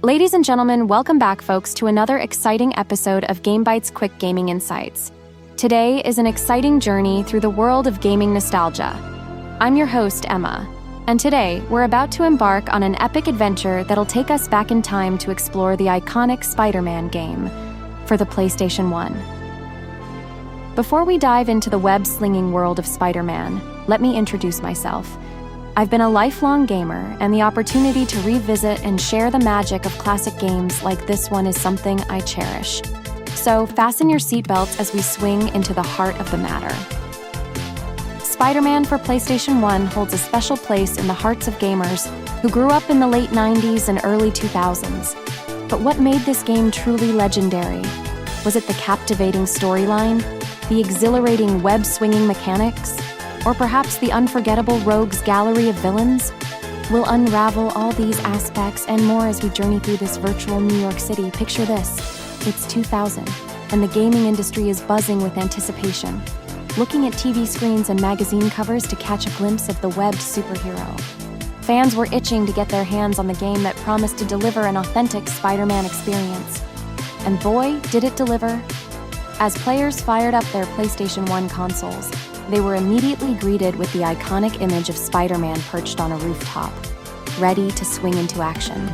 Ladies and gentlemen, welcome back, folks, to another exciting episode of GameBites Quick Gaming Insights. Today is an exciting journey through the world of gaming nostalgia. I'm your host, Emma, and today we're about to embark on an epic adventure that'll take us back in time to explore the iconic Spiderman game for the PlayStation 1. Before we dive into the web-slinging world of Spiderman, let me introduce myself. I've been a lifelong gamer, and the opportunity to revisit and share the magic of classic games like this one is something I cherish. So fasten your seatbelts as we swing into the heart of the matter. Spiderman for PlayStation 1 holds a special place in the hearts of gamers who grew up in the late 90s and early 2000s. But what made this game truly legendary? Was it the captivating storyline, the exhilarating web-swinging mechanics, or perhaps the unforgettable rogues gallery of villains? We'll unravel all these aspects and more as we journey through this virtual New York City. Picture this, it's 2000, and the gaming industry is buzzing with anticipation, looking at TV screens and magazine covers to catch a glimpse of the webbed superhero. Fans were itching to get their hands on the game that promised to deliver an authentic Spider-Man experience. And boy, did it deliver. As players fired up their PlayStation 1 consoles, they were immediately greeted with the iconic image of Spider-Man perched on a rooftop, ready to swing into action.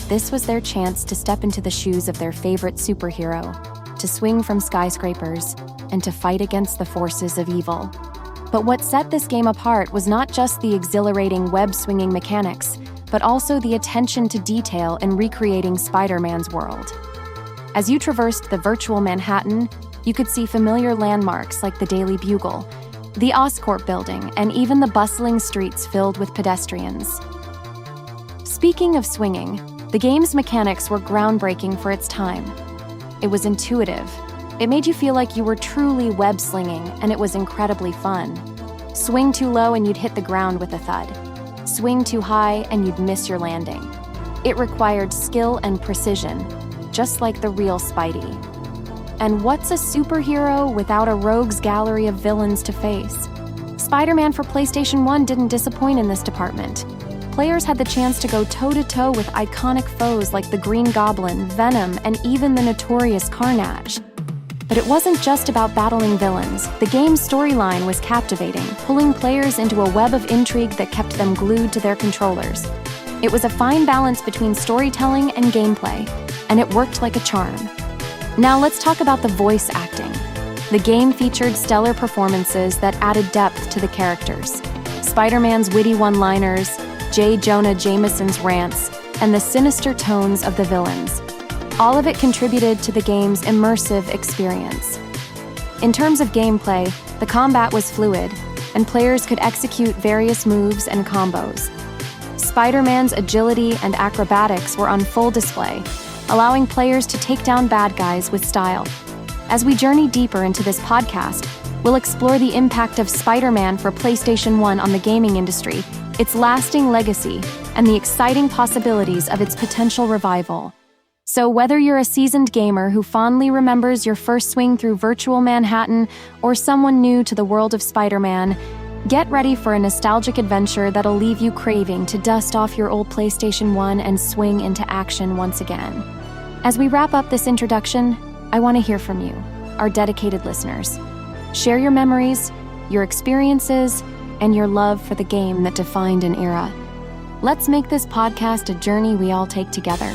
This was their chance to step into the shoes of their favorite superhero, to swing from skyscrapers, and to fight against the forces of evil. But what set this game apart was not just the exhilarating web-swinging mechanics, but also the attention to detail in recreating Spider-Man's world. As you traversed the virtual Manhattan, you could see familiar landmarks like the Daily Bugle, the Oscorp building, and even the bustling streets filled with pedestrians. Speaking of swinging, the game's mechanics were groundbreaking for its time. It was intuitive. It made you feel like you were truly web-slinging, and it was incredibly fun. Swing too low and you'd hit the ground with a thud. Swing too high and you'd miss your landing. It required skill and precision, just like the real Spidey. And what's a superhero without a rogues gallery of villains to face? Spider-Man for PlayStation 1 didn't disappoint in this department. Players had the chance to go toe-to-toe with iconic foes like the Green Goblin, Venom, and even the notorious Carnage. But it wasn't just about battling villains. The game's storyline was captivating, pulling players into a web of intrigue that kept them glued to their controllers. It was a fine balance between storytelling and gameplay, and it worked like a charm. Now let's talk about the voice acting. The game featured stellar performances that added depth to the characters. Spider-Man's witty one-liners, J. Jonah Jameson's rants, and the sinister tones of the villains. All of it contributed to the game's immersive experience. In terms of gameplay, the combat was fluid, and players could execute various moves and combos. Spider-Man's agility and acrobatics were on full display, allowing players to take down bad guys with style. As we journey deeper into this podcast, we'll explore the impact of Spider-Man for PlayStation 1 on the gaming industry, its lasting legacy, and the exciting possibilities of its potential revival. So whether you're a seasoned gamer who fondly remembers your first swing through virtual Manhattan or someone new to the world of Spider-Man, get ready for a nostalgic adventure that'll leave you craving to dust off your old PlayStation 1 and swing into action once again. As we wrap up this introduction, I want to hear from you, our dedicated listeners. Share your memories, your experiences, and your love for the game that defined an era. Let's make this podcast a journey we all take together.